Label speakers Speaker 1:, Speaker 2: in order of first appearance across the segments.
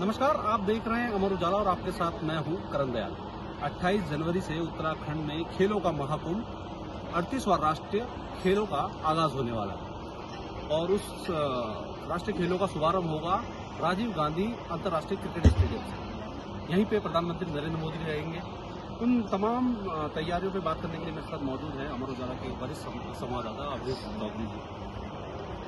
Speaker 1: नमस्कार, आप देख रहे हैं अमर उजाला और आपके साथ मैं हूं करण दयाल। 28 जनवरी से उत्तराखंड में खेलों का महाकुंभ 38वां राष्ट्रीय खेलों का आगाज होने वाला है और उस राष्ट्रीय खेलों का शुभारंभ होगा राजीव गांधी अंतर्राष्ट्रीय क्रिकेट स्टेडियम से। यहीं पे प्रधानमंत्री नरेंद्र मोदी रहेंगे। उन तमाम तैयारियों पर बात करने के लिए मेरे साथ मौजूद है अमर उजाला के वरिष्ठ संवाददाता अवधेश चौधरी जी।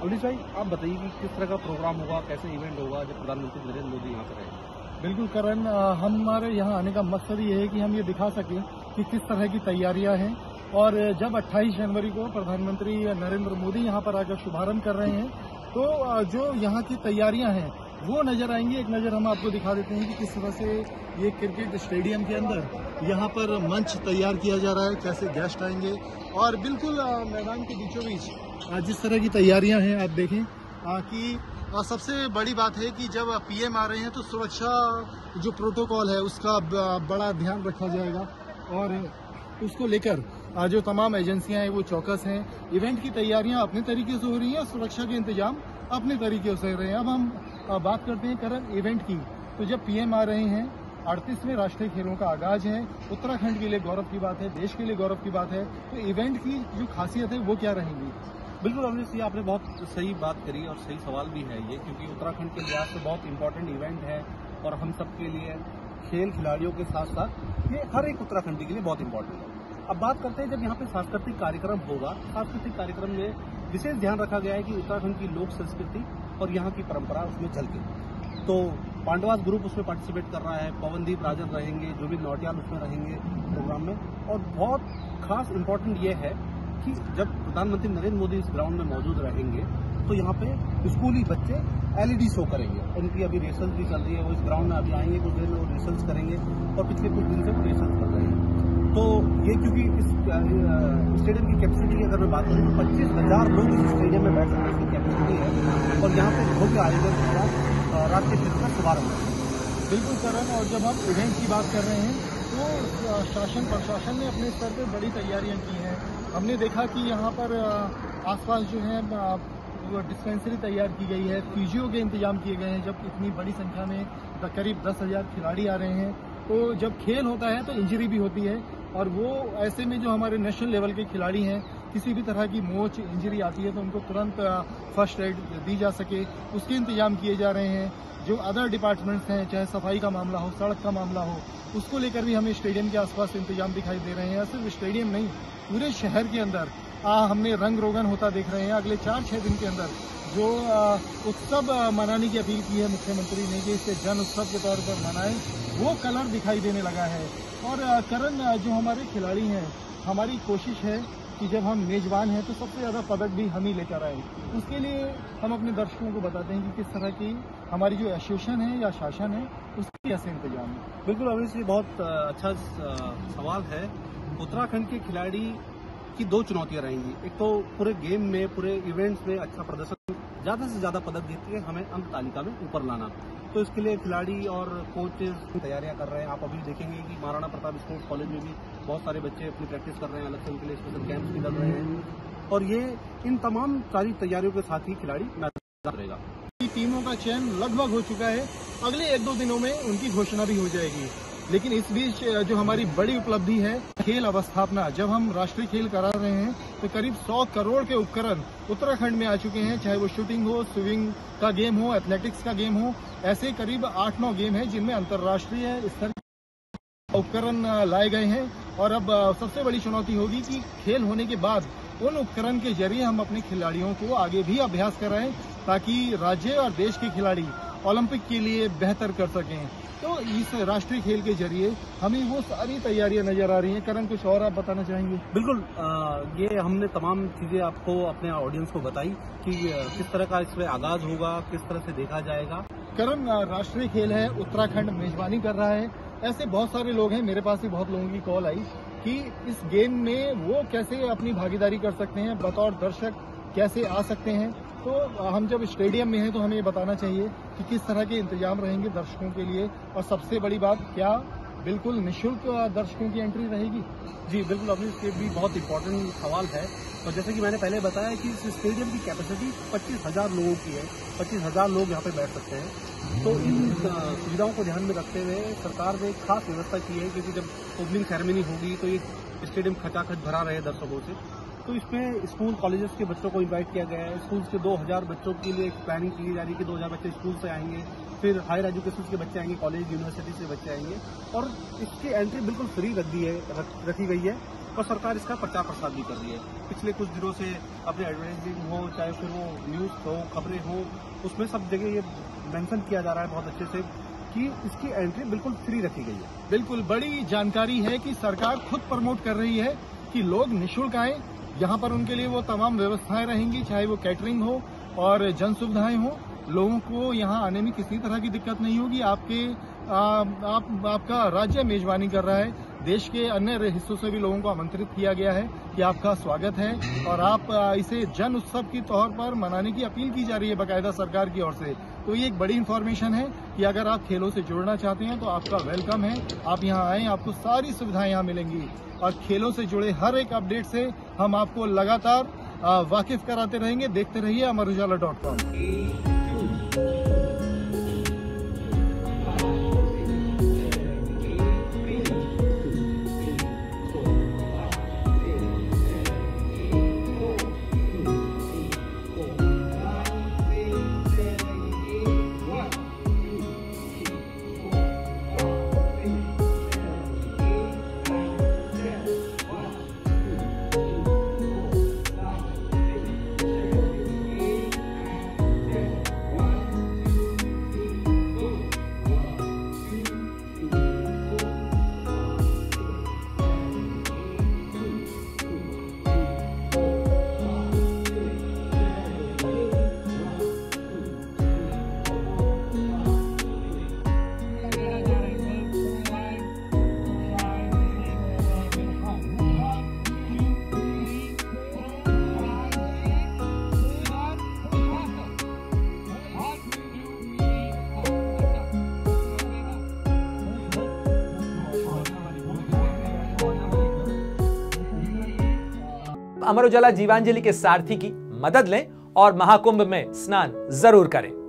Speaker 1: अवधेश भाई, आप बताइए कि किस तरह का प्रोग्राम होगा, कैसे इवेंट होगा जब प्रधानमंत्री नरेंद्र मोदी यहाँ पर रहेंगे।
Speaker 2: बिल्कुल करण, हमारे यहाँ आने का मकसद ये है कि हम ये दिखा सकें कि किस तरह की तैयारियां हैं और जब 28 जनवरी को प्रधानमंत्री नरेंद्र मोदी यहाँ पर आकर शुभारंभ कर रहे हैं तो जो यहाँ की तैयारियां हैं वो नजर आएंगी। एक नज़र हम आपको दिखा देते हैं कि किस तरह से ये क्रिकेट स्टेडियम के अंदर यहाँ पर मंच तैयार किया जा रहा है, कैसे गेस्ट आएंगे और बिल्कुल मैदान के बीचों बीच जिस तरह की तैयारियां हैं आप देखें कि सबसे बड़ी बात है कि जब पीएम आ रहे हैं तो सुरक्षा जो प्रोटोकॉल है उसका बड़ा ध्यान रखा जाएगा और उसको लेकर जो तमाम एजेंसियां हैं वो चौकस हैं। इवेंट की तैयारियां अपने तरीके से हो रही हैं, सुरक्षा के इंतजाम अपने तरीके से हो रहे हैं। अब हम बात करते हैं करण इवेंट की। तो जब पीएम आ रहे हैं, 38वें राष्ट्रीय खेलों का आगाज है, उत्तराखंड के लिए गौरव की बात है, देश के लिए गौरव की बात है, तो इवेंट की जो खासियत है वो क्या रहेंगी?
Speaker 1: बिल्कुल अवनीश जी, आपने बहुत सही बात करी और सही सवाल भी है ये, क्योंकि उत्तराखंड के लिहाज से बहुत इंपॉर्टेंट इवेंट है और हम सब के लिए खेल खिलाड़ियों के साथ साथ ये हर एक उत्तराखंडी के लिए बहुत इंपॉर्टेंट है। अब बात करते हैं, जब यहाँ पे सांस्कृतिक कार्यक्रम होगा, सांस्कृतिक कार्यक्रम में विशेष ध्यान रखा गया है कि उत्तराखंड की लोक संस्कृति और यहाँ की परंपरा उसमें झलके। तो पांडवास ग्रुप उसमें पार्टिसिपेट कर रहा है, पवनदीप राजन रहेंगे, जुबिन नौटियाल उसमें रहेंगे प्रोग्राम में। और बहुत खास इंपॉर्टेंट ये है कि जब प्रधानमंत्री नरेंद्र मोदी इस ग्राउंड में मौजूद रहेंगे तो यहाँ पे स्कूली बच्चे एलईडी शो करेंगे। उनकी अभी रिहर्सल भी चल रही है, वो इस ग्राउंड में अभी आएंगे, कुछ देर में वो रिहर्सल्स करेंगे और पिछले कुछ दिन से वो रिहर्सल्स कर रहे हैं। तो ये क्योंकि इस स्टेडियम की कैपेसिटी की अगर मैं बात करूँ तो 25,000 लोग इस स्टेडियम में बैठ सकते हैं, इसकी कैपेसिटी है और यहाँ पे भव्य आयोजन के साथ राष्ट्रीय खेलों का शुभारंभ है।
Speaker 2: बिल्कुल करण, और जब हम इवेंट की बात कर रहे हैं तो शासन प्रशासन ने अपने स्तर पर बड़ी तैयारियां की हैं। हमने देखा कि यहाँ पर आसपास जो है डिस्पेंसरी तैयार की गई है, फिजियो के इंतजाम किए गए हैं। जब इतनी बड़ी संख्या में करीब 10,000 खिलाड़ी आ रहे हैं तो जब खेल होता है तो इंजरी भी होती है और वो ऐसे में जो हमारे नेशनल लेवल के खिलाड़ी हैं, किसी भी तरह की मोच इंजरी आती है तो उनको तुरंत फर्स्ट एड दी जा सके, उसके इंतजाम किए जा रहे हैं। जो अदर डिपार्टमेंट्स हैं, चाहे सफाई का मामला हो, सड़क का मामला हो, उसको लेकर भी हमें स्टेडियम के आसपास इंतजाम दिखाई दे रहे हैं। सिर्फ स्टेडियम नहीं, पूरे शहर के अंदर हमने रंग रोगन होता देख रहे हैं। अगले 4-6 दिन के अंदर जो उत्सव मनाने की अपील की है मुख्यमंत्री ने कि इसे जन उत्सव के तौर पर मनाएं, वो कलर दिखाई देने लगा है। और करण, जो हमारे खिलाड़ी हैं, हमारी कोशिश है कि जब हम मेजबान हैं तो सबसे ज़्यादा पदक भी हम ही लेकर आए। उसके लिए हम अपने दर्शकों को बताते हैं कि किस तरह की हमारी जो एसोसिएशन है या शासन है उसके कैसे इंतजाम है।
Speaker 1: बिल्कुल अवनीश, ये बहुत अच्छा सवाल है। उत्तराखंड के खिलाड़ी की 2 चुनौतियां रहेंगी। एक तो पूरे गेम में, पूरे इवेंट्स में अच्छा प्रदर्शन, ज्यादा से ज्यादा पदक जीत के हमें अंक तालिका में ऊपर लाना। तो इसके लिए खिलाड़ी और कोचेज तैयारियां कर रहे हैं। आप अभी देखेंगे कि महाराणा प्रताप स्पोर्ट्स कॉलेज में भी बहुत सारे बच्चे अपनी प्रैक्टिस कर रहे हैं, अलग से उनके लिए स्पेशल कैंप्स भी लग रहे हैं और ये इन तमाम सारी तैयारियों के साथ ही खिलाड़ी मैदान रहेगा।
Speaker 2: टीमों का चयन लगभग हो चुका है, अगले 1-2 दिनों में उनकी घोषणा भी हो जाएगी। लेकिन इस बीच जो हमारी बड़ी उपलब्धि है खेल अवस्थापना। जब हम राष्ट्रीय खेल करा रहे हैं तो करीब 100 करोड़ के उपकरण उत्तराखंड में आ चुके हैं, चाहे वो शूटिंग हो, स्विमिंग का गेम हो, एथलेटिक्स का गेम हो। ऐसे करीब 8-9 गेम है जिनमें अंतर्राष्ट्रीय स्तर के उपकरण लाए गए हैं। और अब सबसे बड़ी चुनौती होगी कि खेल होने के बाद उन उपकरण के जरिए हम अपने खिलाड़ियों को आगे भी अभ्यास कराएं ताकि राज्य और देश के खिलाड़ी ओलंपिक के लिए बेहतर कर सकें। तो इस राष्ट्रीय खेल के जरिए हमें वो सारी तैयारियां नजर आ रही हैं। करण, कुछ और आप बताना चाहेंगे?
Speaker 1: बिल्कुल, ये हमने तमाम चीजें आपको, अपने ऑडियंस को बताई कि किस तरह का इसमें आगाज होगा, किस तरह से देखा जाएगा।
Speaker 2: करण, राष्ट्रीय खेल है, उत्तराखंड मेजबानी कर रहा है। ऐसे बहुत सारे लोग हैं, मेरे पास भी बहुत लोगों की कॉल आई कि इस गेम में वो कैसे अपनी भागीदारी कर सकते हैं, बतौर दर्शक कैसे आ सकते हैं। तो हम जब स्टेडियम में हैं तो हमें ये बताना चाहिए कि किस तरह के इंतजाम रहेंगे दर्शकों के लिए। और सबसे बड़ी बात, क्या बिल्कुल निःशुल्क दर्शकों की एंट्री रहेगी?
Speaker 1: जी बिल्कुल, अभी ये भी बहुत इंपॉर्टेंट सवाल है। और जैसे कि मैंने पहले बताया कि इस स्टेडियम की कैपेसिटी 25,000 लोगों की है। 25,000 लोग यहाँ पे बैठ सकते हैं। तो इन सुविधाओं को ध्यान में रखते हुए सरकार ने एक खास व्यवस्था की है, क्योंकि जब ओपनिंग सेरेमनी होगी तो ये स्टेडियम खचाखच भरा रहे दर्शकों से, तो इसमें स्कूल कॉलेजेस के बच्चों को इनवाइट किया गया है। स्कूल के 2000 बच्चों के लिए एक प्लानिंग की जा रही है कि 2000 बच्चे स्कूल से आएंगे, फिर हायर एजुकेशन के बच्चे आएंगे, कॉलेज यूनिवर्सिटी से बच्चे आएंगे, और इसकी एंट्री बिल्कुल फ्री रखी गई है, और सरकार इसका प्रचार प्रसार भी कर रही है। पिछले कुछ दिनों से अपने एडवर्टाइजिंग हो, चाहे फिर वो न्यूज़ हो, खबरें हो, उसमें सब जगह ये मेंशन किया जा रहा है बहुत अच्छे से कि इसकी एंट्री बिल्कुल फ्री रखी गई है।
Speaker 2: बिल्कुल बड़ी जानकारी है कि सरकार खुद प्रमोट कर रही है कि लोग निःशुल्क आएं। यहाँ पर उनके लिए वो तमाम व्यवस्थाएं रहेंगी, चाहे वो कैटरिंग हो और जन सुविधाएं हो। लोगों को यहाँ आने में किसी तरह की दिक्कत नहीं होगी। आपका राज्य मेजबानी कर रहा है, देश के अन्य हिस्सों से भी लोगों को आमंत्रित किया गया है कि आपका स्वागत है, और आप इसे जन उत्सव के तौर पर मनाने की अपील की जा रही है बाकायदा सरकार की ओर से। तो ये एक बड़ी इन्फॉर्मेशन है कि अगर आप खेलों से जुड़ना चाहते हैं तो आपका वेलकम है, आप यहाँ आएँ, आपको सारी सुविधाएं यहाँ मिलेंगी। और खेलों से जुड़े हर एक अपडेट से हम आपको लगातार वाकिफ कराते रहेंगे। देखते रहिए amarujala.com।
Speaker 3: अमर उजाला जीवांजलि के सारथी की मदद लें और महाकुंभ में स्नान जरूर करें।